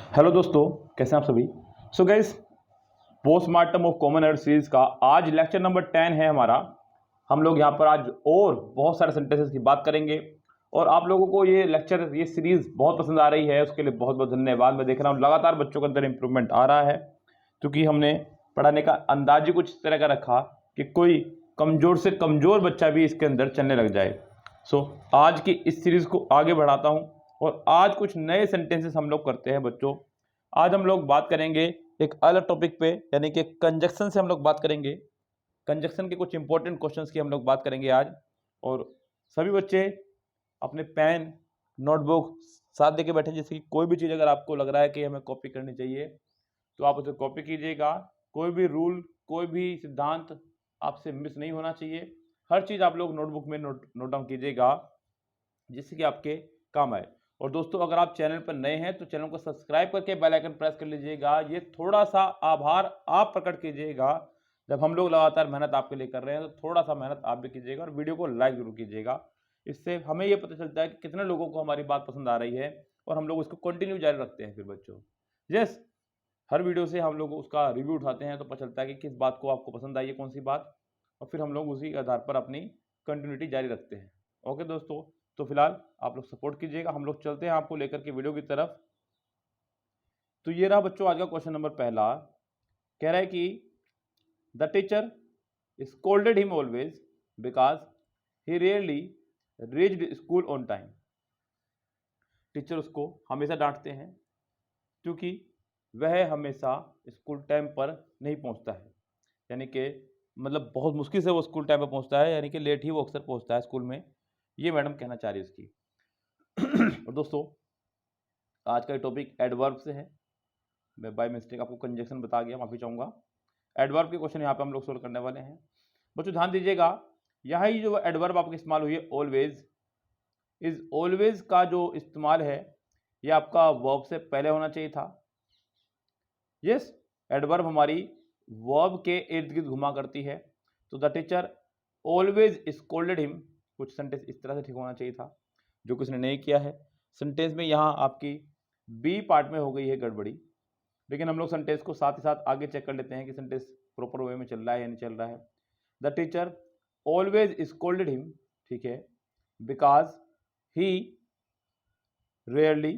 Hello दोस्तों, कैसे हैं आप सभी। So guys, postmortem of common error series का आज लेक्चर नंबर 10 है हमारा। हम लोग यहाँ पर आज और बहुत सारे सेंटेंसेस की बात करेंगे और आप लोगों को ये लेक्चर, ये सीरीज बहुत पसंद आ रही है, उसके लिए बहुत बहुत धन्यवाद। मैं देख रहा हूँ लगातार बच्चों के अंदर इंप्रूवमेंट आ रहा है, क्योंकि हमने पढ़ाने का अंदाज ही कुछ इस तरह का रखा कि कोई कमज़ोर से कमज़ोर बच्चा भी इसके अंदर चलने लग जाए। सो आज की इस सीरीज़ को आगे बढ़ाता हूँ और आज कुछ नए सेंटेंसेस हम लोग करते हैं बच्चों। आज हम लोग बात करेंगे एक अलग टॉपिक पे, यानी कि कंजक्शन से हम लोग बात करेंगे। कंजक्शन के कुछ इंपॉर्टेंट क्वेश्चंस की हम लोग बात करेंगे आज। और सभी बच्चे अपने पेन, नोटबुक साथ लेके बैठे, जैसे कि कोई भी चीज़ अगर आपको लग रहा है कि हमें कॉपी करनी चाहिए तो आप उसे कॉपी कीजिएगा। कोई भी रूल, कोई भी सिद्धांत आपसे मिस नहीं होना चाहिए। हर चीज़ आप लोग नोटबुक में नोट डाउन कीजिएगा, जिससे कि आपके काम आए। और दोस्तों, अगर आप चैनल पर नए हैं तो चैनल को सब्सक्राइब करके बेल आइकन प्रेस कर लीजिएगा। ये थोड़ा सा आभार आप प्रकट कीजिएगा, जब हम लोग लगातार मेहनत आपके लिए कर रहे हैं तो थोड़ा सा मेहनत आप भी कीजिएगा और वीडियो को लाइक जरूर कीजिएगा। इससे हमें ये पता चलता है कि कितने लोगों को हमारी बात पसंद आ रही है और हम लोग उसको कंटिन्यू जारी रखते हैं। फिर बच्चों, यस, हर वीडियो से हम लोग उसका रिव्यू उठाते हैं तो पता चलता है कि किस बात को आपको पसंद आई है, कौन सी बात, और फिर हम लोग उसी आधार पर अपनी कंटिन्यूटी जारी रखते हैं। ओके दोस्तों, तो फिलहाल आप लोग सपोर्ट कीजिएगा, हम लोग चलते हैं आपको लेकर के वीडियो की तरफ। तो ये रहा बच्चों आज का क्वेश्चन नंबर पहला। कह रहा है कि the teacher scolded him always because he rarely reached school on time. Teacher उसको हमेशा डांटते हैं क्योंकि वह हमेशा स्कूल टाइम पर नहीं पहुंचता है, यानी कि मतलब बहुत मुश्किल से वो स्कूल टाइम पर पहुंचता है, यानी कि लेट ही वो अक्सर पहुंचता है स्कूल में। ये मैडम कहना चाह रही है उसकी। और दोस्तों, आज का टॉपिक एडवर्ब से है। मैं बाय मिस्टेक आपको कंजक्शन बता गया, माफी चाहूंगा। एडवर्ब के क्वेश्चन यहाँ पे हम लोग सोल्व करने वाले हैं। बच्चों ध्यान दीजिएगा, यहाँ ही जो एडवर्ब आपकी इस्तेमाल हुई है ऑलवेज, इज ऑलवेज का जो इस्तेमाल है ये आपका वर्ब से पहले होना चाहिए था। यस, एडवर्ब हमारी वर्ब के इर्द गिर्द घुमा करती है। तो the teacher always scolded him, कुछ सेंटेंस इस तरह से ठीक होना चाहिए था, जो किसने नहीं किया है। सेंटेंस में यहाँ आपकी बी पार्ट में हो गई है गड़बड़ी, लेकिन हम लोग सेंटेंस को साथ ही साथ आगे चेक कर लेते हैं कि सेंटेंस प्रॉपर वे में चल रहा है या नहीं चल रहा है। The teacher always scolded him, ठीक है, बिकॉज ही रेयरली।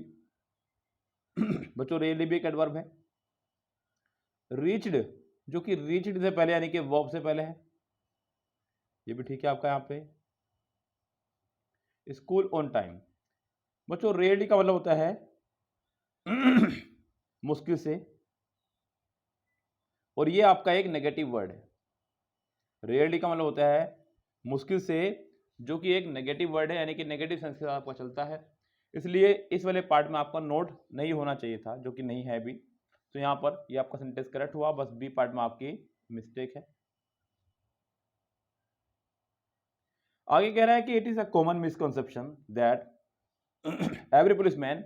बच्चों, रेयरली भी एक एडवर्ब है। रीच्ड, जो कि रीच्ड से पहले यानी कि वर्ब से पहले है, ये भी ठीक है आपका यहाँ पे। स्कूल ऑन टाइम, बच्चों रेयरली का मतलब होता है मुश्किल से, और ये आपका एक नेगेटिव वर्ड है। रेयरली का मतलब होता है मुश्किल से, जो कि एक नेगेटिव वर्ड है, यानी कि नेगेटिव सेंस के साथ आपका चलता है। इसलिए इस वाले पार्ट में आपका नोट नहीं होना चाहिए था, जो कि नहीं है भी। तो यहाँ पर ये आपका सेंटेंस करेक्ट हुआ, बस बी पार्ट में आपकी मिस्टेक है। आगे कह रहा है कि it is a common misconception that every policeman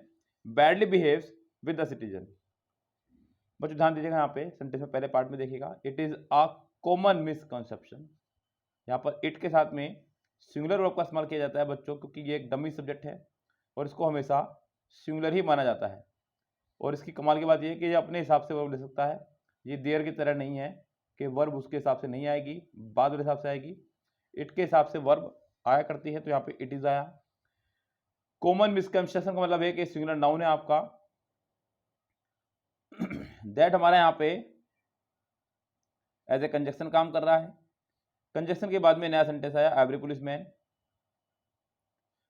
badly behaves with the citizen. बच्चों ध्यान दीजिएगा, यहाँ पे सेंटेंस में पहले पार्ट में देखिएगा, it is a common misconception. यहाँ पर इट के साथ में सिंगुलर वर्ब का इस्तेमाल किया जाता है बच्चों, क्योंकि ये एक डमी सब्जेक्ट है और इसको हमेशा सिंगुलर ही माना जाता है। और इसकी कमाल की बात यह है कि ये अपने हिसाब से वर्ब ले सकता है। ये देयर की तरह नहीं है कि वर्ब उसके हिसाब से नहीं आएगी, बाद वाले हिसाब से आएगी। इट के हिसाब से वर्ब आया करती है, तो यहाँ पे इट इज आया। कॉमन मिसकंसेप्शन का मतलब है कि सिंगुलर नाउन है आपका। दैट हमारा यहाँ पे एज ए कंजक्शन काम कर रहा है। कंजक्शन के बाद में नया सेंटेंस आया, एवरी पुलिसमैन।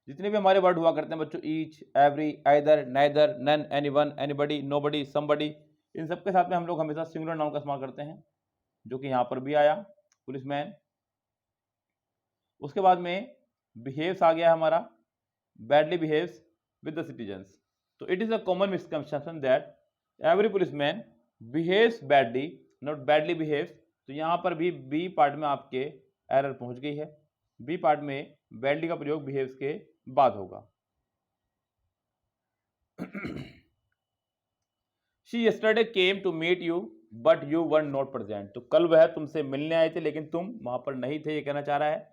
जितने भी हमारे वर्ड हुआ करते हैं बच्चों, each, every, either, neither, none, anyone, anybody, nobody, somebody, इन सब के साथ में हम लोग हमेशा सिंगुलर नाउन का इस्तेमाल करते हैं, जो कि यहाँ पर भी आया, पुलिसमैन। उसके बाद में बिहेव्स आ गया हमारा, badly behaves with the citizens. तो it is a common misconception that every policeman behaves badly, not badly behaves. तो यहाँ पर भी बी पार्ट में आपके एरर पहुंच गई है। बी पार्ट में बैडली का प्रयोग बिहेव्स के बाद होगा। She yesterday came to meet you but you were not present. तो कल वह तुमसे मिलने आए थे लेकिन तुम वहां पर नहीं थे, ये कहना चाह रहा है।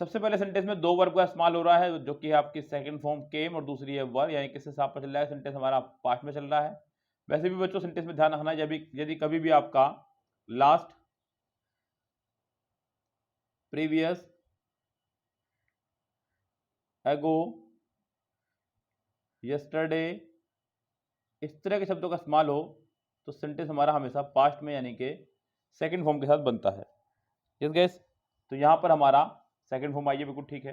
सबसे पहले सेंटेंस में दो वर्ब का इस्तेमाल हो रहा है, जो कि आपकी सेकंड फॉर्म केम, और दूसरी है वर, यानी किससे साफ पर चल रहा है, सेंटेंस हमारा पास्ट में चल रहा है। वैसे भी बच्चों सेंटेंस में ध्यान रखना, यदि कभी भी आपका लास्ट, प्रीवियस, एगो, यस्टरडे, इस तरह के शब्दों का इस्तेमाल हो तो सेंटेंस हमारा हमेशा पास्ट में यानी कि सेकंड फॉर्म के साथ बनता है। यस गाइस, तो यहाँ पर हमारा सेकंड फॉर्म आइए, बिल्कुल ठीक है।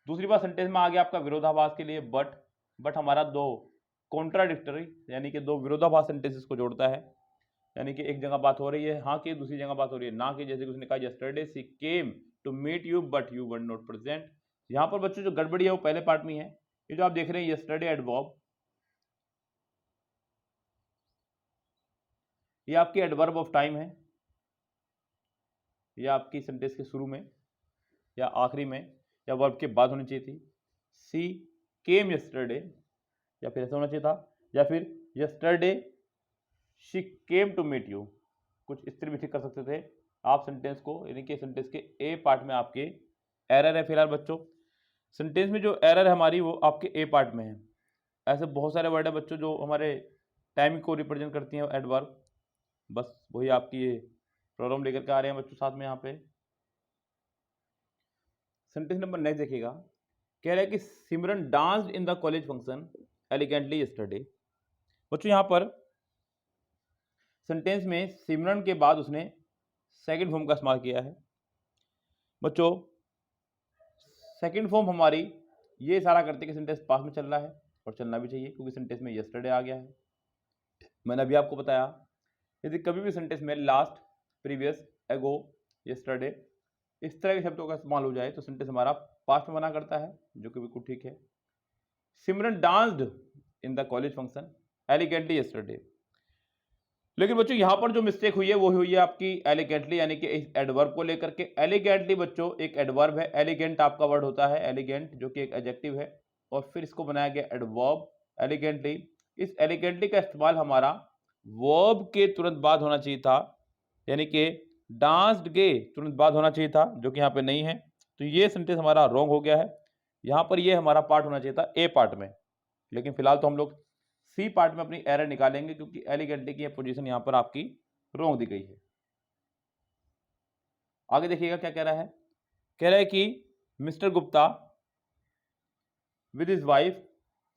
दूसरी बात, सेंटेंस में आ गया आपका विरोधाभास के लिए बट हमारा दो कॉन्ट्राडिक्टरी यानी कि दो विरोधाभास सेंटेंसेस को जोड़ता है। यानी कि एक जगह बात हो रही है हाँ की, दूसरी जगह बात हो रही है ना की। जैसे कि उसने कहा yesterday she came to meet you but you were not present. यहाँ पर बच्चों जो गड़बड़ी है वो पहले पार्ट में है। ये जो आप देख रहे हैं यस्टरडे एडवर्ब, ये आपकी एडवर्ब ऑफ टाइम है। ये आपकी सेंटेंस के शुरू में या आखिरी में या वर्ब के बाद होनी चाहिए थी। सी केम यस्टरडे, या फिर ऐसा होना चाहिए था, या फिर yesterday she came to meet you, कुछ इस तरह भी ठीक कर सकते थे आप सेंटेंस को। यानी कि सेंटेंस के ए पार्ट में आपके एरर है। फिलहाल बच्चों सेंटेंस में जो एरर है हमारी वो आपके ए पार्ट में है। ऐसे बहुत सारे वर्ड है बच्चों जो हमारे टाइम को रिप्रेजेंट करती हैं एडवर्ब, बस वही आपकी ये प्रॉब्लम लेकर के आ रहे हैं बच्चों साथ में। यहाँ पे सेंटेंस नंबर नेक्स्ट देखिएगा, कह रहा है कि Simran danced in the college function elegantly yesterday. बच्चों यहाँ पर सेंटेंस में सिमरन के बाद उसने सेकंड फॉर्म का इस्तेमाल किया है। बच्चों सेकंड फॉर्म हमारी ये इशारा करते कि सेंटेंस पास में चल रहा है, और चलना भी चाहिए क्योंकि सेंटेंस में यस्टरडे आ गया है। मैंने अभी आपको बताया यदि कभी भी सेंटेंस में लास्ट, प्रीवियस, एगो, यस्टरडे इस तरह के शब्दों का इस्तेमाल हो जाए तो सेंटेंस हमारा पास्ट में बना करता है, जो कि बिल्कुल ठीक है। Simran danced in the college function elegantly yesterday. लेकिन बच्चों यहां पर जो मिस्टेक हुई है वो हुई है आपकी एलिगेंटली, यानी कि इस एडवर्ब को लेकर के। एलिगेंटली बच्चों एक एडवर्ब है, एलिगेंट आपका वर्ड होता है एलिगेंट, जो कि एक एडजेक्टिव है, और फिर इसको बनाया गया एडवर्ब एलिगेंटली। इस एलिगेंटली का इस्तेमाल हमारा वर्ब के तुरंत बाद होना चाहिए था, यानी कि डांस्ड के तुरंत बाद होना चाहिए था, जो कि यहाँ पे नहीं है। तो ये सेंटेंस हमारा रॉन्ग हो गया है। यहाँ पर ये हमारा पार्ट होना चाहिए था ए पार्ट में, लेकिन फिलहाल तो हम लोग सी पार्ट में अपनी एरर निकालेंगे क्योंकि एलिगेंटली की पोजीशन यहाँ पर आपकी रॉन्ग दी गई है। आगे देखिएगा क्या कह रहा है, कह रहा है कि mister Gupta with his wife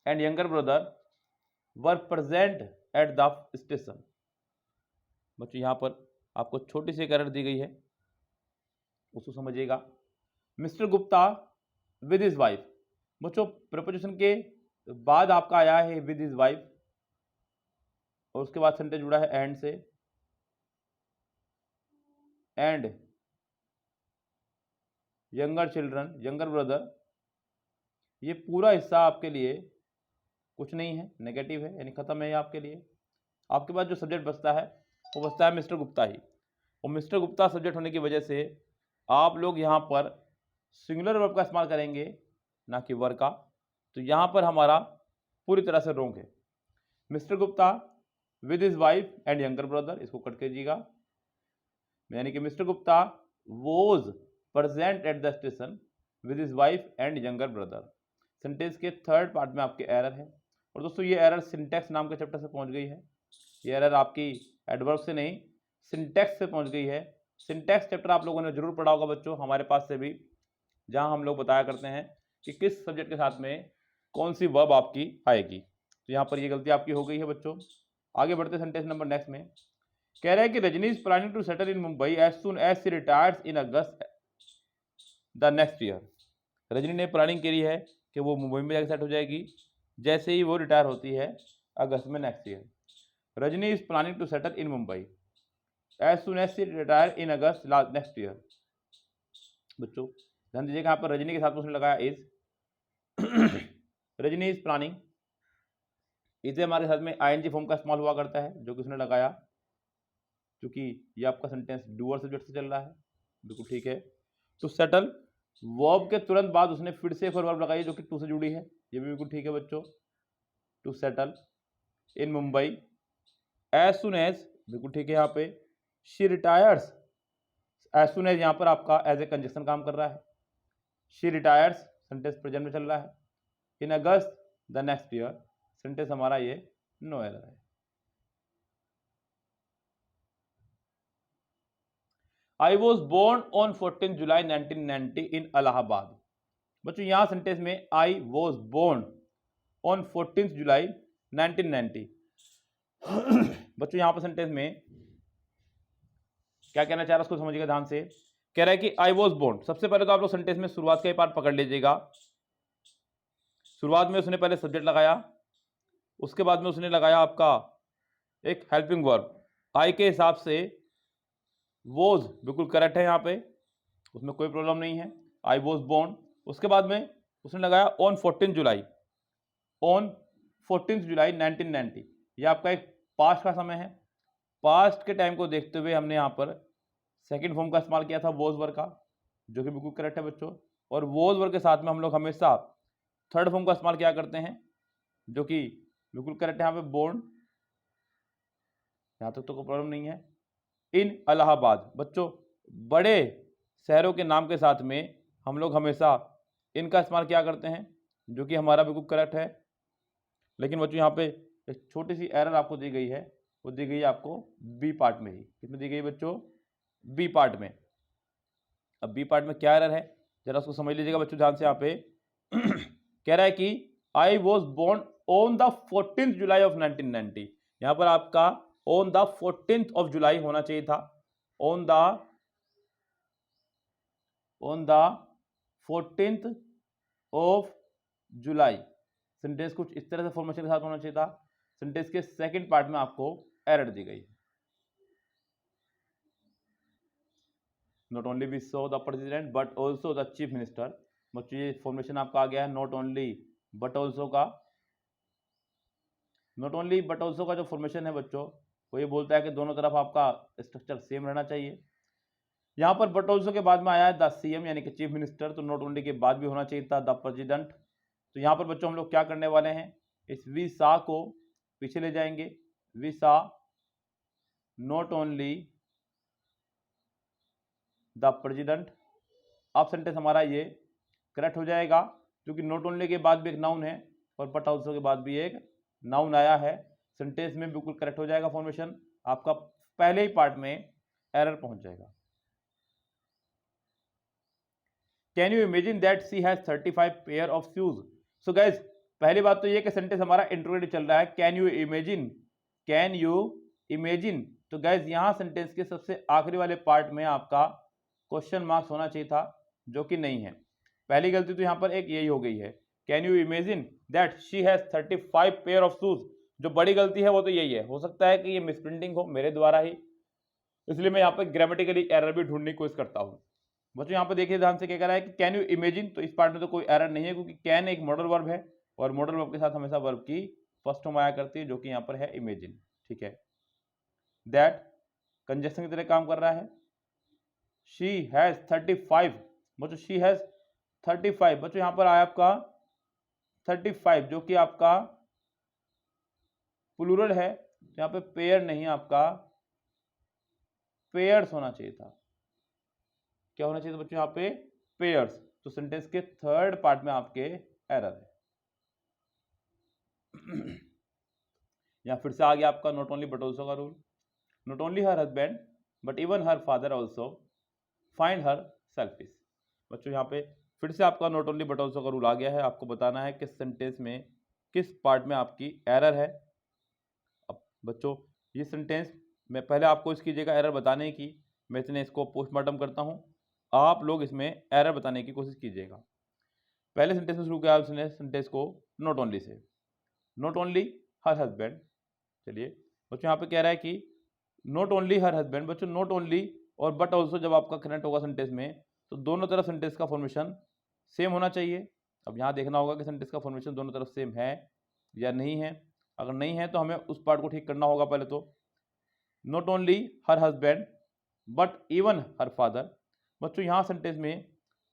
and younger brother were present at the station. बच्चों यहां पर आपको छोटी सी एरर दी गई है, उसको समझिएगा। Mister Gupta with his wife, बच्चों प्रपोजिशन के बाद आपका आया है विद हिज वाइफ, और उसके बाद सेंटेंस जुड़ा है एंड से, and younger children, younger brother. ये पूरा हिस्सा आपके लिए कुछ नहीं है, नेगेटिव है, यानी खत्म है आपके लिए। आपके पास जो सब्जेक्ट बचता है वो बचता है मिस्टर गुप्ता ही, और मिस्टर गुप्ता सब्जेक्ट होने की वजह से आप लोग यहाँ पर सिंगुलर वर्ब का इस्तेमाल करेंगे ना कि वर का। तो यहाँ पर हमारा पूरी तरह से रॉन्ग है। Mister Gupta with his wife and younger brother, इसको कट कीजिएगा, यानी कि mister Gupta was present at the station with his wife and younger brother. Sentence के थर्ड पार्ट में आपके एरर है, और दोस्तों ये एरर सिंटैक्स नाम के चैप्टर से पहुंच गई है। ये एरर आपकी एडवर्ब से नहीं सिंटैक्स से पहुंच गई है। सिंटैक्स चैप्टर आप लोगों ने जरूर पढ़ा होगा बच्चों हमारे पास से भी, जहां हम लोग बताया करते हैं कि किस सब्जेक्ट के साथ में कौन सी वर्ब आपकी आएगी। तो यहाँ पर ये गलती आपकी हो गई है बच्चों। आगे बढ़ते सेंटेंस नंबर नेक्स्ट में, कह रहा है कि Rajni is planning to settle in Mumbai as soon as she retires in August the next year. रजनी ने प्लानिंग करी है कि वो मुंबई में जाकर सेट हो जाएगी जैसे ही वो रिटायर होती है अगस्त में next year. Rajni is planning to settle in Mumbai as soon as she retire in August next year. बच्चों ध्यान दीजिएगा, यहाँ पर रजनी के साथ उसने लगाया इज रजनी इज प्लानिंग, इसे हमारे साथ में आईएनजी फॉर्म का इस्तेमाल हुआ करता है, जो कि उसने लगाया, क्योंकि ये आपका सेंटेंस डूअर सब्जेक्ट से चल रहा है, बिल्कुल ठीक है। तो सेटल वर्ब के तुरंत बाद उसने फिर से एक और वर्ब लगाई जो कि टू से जुड़ी है, ये भी बिल्कुल ठीक है बच्चों। To settle in Mumbai as soon as, बिल्कुल ठीक है। यहाँ पे she retires, as soon as यहाँ पर आपका एज ए कंजक्शन काम कर रहा है। शी रिटायर्स सेंटेंस प्रेजेंट में चल रहा है। इन August the next year sentence हमारा ये नो एरर है। आई वॉज बोर्न ऑन 14 जुलाई 1990 इन इलाहाबाद। बच्चों यहां सेंटेंस में आई वॉज बोर्न ऑन 14 जुलाई 1990 बच्चों यहां पर सेंटेंस में क्या कहना चाह रहा है उसको समझिएगा ध्यान से। कह रहा है कि आई वॉज बोर्न। सबसे पहले तो आप लोग सेंटेंस में शुरुआत का ही पार्ट पकड़ लीजिएगा। शुरुआत में उसने पहले सब्जेक्ट लगाया, उसके बाद में उसने लगाया आपका एक हेल्पिंग वर्ब। आई के हिसाब से वॉज बिल्कुल करेक्ट है यहाँ पे, उसमें कोई प्रॉब्लम नहीं है। आई वॉज बोर्न, उसके बाद में उसने लगाया ऑन 14 जुलाई, ऑन 14 जुलाई 1990। ये आपका एक पास्ट का समय है। पास्ट के टाइम को देखते हुए हमने यहाँ पर सेकंड फॉर्म का इस्तेमाल किया था वॉज वर्ग का, जो कि बिल्कुल करेक्ट है बच्चों। और वॉज वर्ग के साथ में हम लोग हमेशा थर्ड फॉर्म का इस्तेमाल किया करते हैं, जो कि बिल्कुल करेक्ट है यहाँ पे बोर्न, यहाँ तक तो कोई प्रॉब्लम नहीं है। इन इलाहाबाद, बच्चों बड़े शहरों के नाम के साथ में हम लोग हमेशा इनका इस्तेमाल किया करते हैं, जो कि हमारा बिल्कुल करेक्ट है। लेकिन बच्चों यहाँ पे एक छोटी सी एरर आपको दी गई है, वो दी गई है आपको बी पार्ट में ही। कितनी दी गई बच्चों? बी पार्ट में। अब बी पार्ट में क्या एरर है जरा उसको समझ लीजिएगा बच्चों ध्यान से। यहाँ पे कह रहा है कि I was born on the 14 July of 1990। यहां पर आपका on the 14th of July होना चाहिए था। On the 14th of July. Sentence कुछ इस तरह से फॉर्मेशन के साथ होना चाहिए था। सेंटेंस के सेकंड पार्ट में आपको एरर दी गई है। Not only we saw the president but also the chief minister. बच्चों ये फॉर्मेशन आपका आ गया है नॉट ओनली बट ऑल्सो का। नॉट ओनली बट ऑल्सो का जो फॉर्मेशन है बच्चों, वो ये बोलता है कि दोनों तरफ आपका स्ट्रक्चर सेम रहना चाहिए। यहाँ पर बट ऑल्सो के बाद में आया है द सीएम यानी कि चीफ मिनिस्टर, तो नॉट ओनली के बाद भी होना चाहिए था द प्रेसिडेंट। तो यहाँ पर बच्चों हम लोग क्या करने वाले हैं, इस वी सा को पीछे ले जाएंगे। We saw not only the president. अब सेंटेंस हमारा ये करेक्ट हो जाएगा, क्योंकि नॉट ओनली के बाद भी एक नाउन है और बट ऑल्सो के बाद भी एक नाउन आया है। सेंटेंस में बिल्कुल करेक्ट हो जाएगा फॉर्मेशन आपका। पहले ही पार्ट में एरर पहुंच जाएगा। Can you imagine that she has 35 pair of shoes. So guys पहली बात तो ये कि सेंटेंस हमारा इंट्रोगेटिव चल रहा है। Can you imagine, can you imagine. तो गाइज यहां सेंटेंस के सबसे आखिरी वाले पार्ट में आपका क्वेश्चन मार्क्स होना चाहिए था, जो कि नहीं है। पहली गलती तो यहां पर एक यही हो गई है, can you imagine that she has 35 pair of shoes. जो बड़ी गलती है वो तो यही है। हो सकता है कि ये मिसप्रिंटिंग हो मेरे द्वारा ही, इसलिए मैं यहाँ पे ग्रामेटिकली एरर भी ढूंढने की कोशिश करता हूँ। बच्चों यहाँ पे देखिए ध्यान से क्या कह रहा है कि कैन यू इमेजिन, तो इस पार्ट में तो कोई एरर नहीं है, क्योंकि कैन एक मॉडल वर्ब है और मॉडल वर्ब के साथ हमेशा वर्ब की फर्स्ट फॉर्म आया करती है, जो कि यहाँ पर है इमेजिन। ठीक है, दैट कंजक्शन की तरह काम कर रहा है। शी हैज 35, बच्चों शी हैज 35। बच्चों यहाँ पर आया आपका 35, जो कि आपका प्लूरल है, तो यहाँ पे पेयर नहीं आपका पेयर्स होना चाहिए था। क्या होना चाहिए था बच्चों यहाँ पे? पेयर्स। तो सेंटेंस के थर्ड पार्ट में आपके एरर है। यहां फिर से आ गया आपका नॉट ओनली बट ऑल्सो का rule. Not only her husband but even her father also find her selfish. बच्चों यहाँ पे फिर से आपका नॉट ओनली बट ऑल्सो का रूल आ गया है। आपको बताना है किस सेंटेंस में किस पार्ट में आपकी एरर है। अब बच्चों ये सेंटेंस मैं पहले आपको इसकी जगह एरर बताने की, मैं इसने इसको पोस्टमार्टम करता हूँ, आप लोग इसमें एरर बताने की कोशिश कीजिएगा। पहले सेंटेंस में शुरू किया उसने सेंटेंस को not only say, not only her husband. चलिए बच्चों यहाँ पे कह रहा है कि नॉट ओनली हर हस्बैंड। बच्चों नॉट ओनली और बट ऑल्सो जब आपका कनेक्ट होगा सेंटेंस में, तो दोनों तरफ सेंटेंस का फॉर्मेशन सेम होना चाहिए। अब यहाँ देखना होगा कि सेंटेंस का फॉर्मेशन दोनों तरफ सेम है या नहीं है। अगर नहीं है तो हमें उस पार्ट को ठीक करना होगा पहले। तो not only her husband but even her father. बच्चों यहाँ सेंटेंस में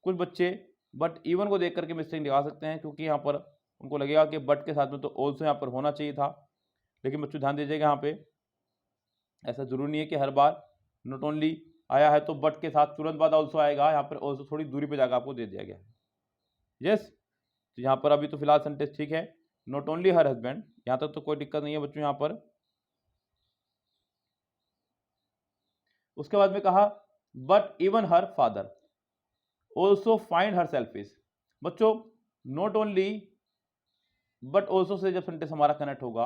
कुछ बच्चे बट इवन को देख करके मिस्टेक निकाल सकते हैं, क्योंकि यहाँ पर उनको लगेगा कि बट के साथ में तो ऑल्सो यहाँ पर होना चाहिए था। लेकिन बच्चों ध्यान दीजिएगा यहाँ पे ऐसा जरूरी नहीं है कि हर बार नॉट ओनली आया है तो बट के साथ तुरंत बाद ऑल्सो आएगा। यहाँ पर ऑल्सो थोड़ी दूरी पे जाकर आपको दे दिया गया है। यस, तो यहाँ पर अभी तो फिलहाल सेंटेंस ठीक है, नॉट ओनली हर हस्बैंड, यहाँ तक तो कोई दिक्कत नहीं है बच्चों। यहाँ पर उसके बाद में कहा but even her father also find herself is. बच्चों नॉट ओनली बट ऑल्सो से जब सेंटेंस हमारा कनेक्ट होगा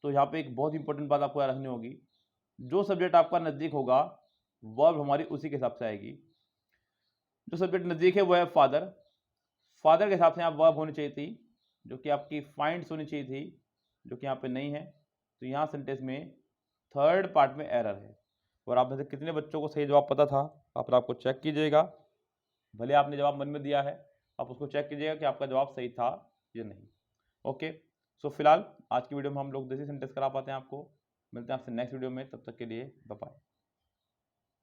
तो यहाँ पे एक बहुत इंपॉर्टेंट बात आपको याद रखनी होगी, जो सब्जेक्ट आपका नज़दीक होगा वर्ब हमारी उसी के हिसाब से आएगी। जो सब्जेक्ट नज़दीक है वो है फादर, फादर के हिसाब से यहाँ वर्ब होनी चाहिए थी जो कि आपकी फाइंड्स होनी चाहिए थी, जो कि यहाँ पे नहीं है। तो यहाँ सेंटेंस में थर्ड पार्ट में एरर है। और आप में से कितने बच्चों को सही जवाब पता था आप आपको चेक कीजिएगा, भले आपने जवाब मन में दिया है आप उसको चेक कीजिएगा कि आपका जवाब सही था या नहीं। ओके, सो फिलहाल आज की वीडियो में हम लोग देसी सेंटेंस करा पाते हैं आपको। मिलते हैं आपसे नेक्स्ट वीडियो में, तब तक के लिए बाय बाय।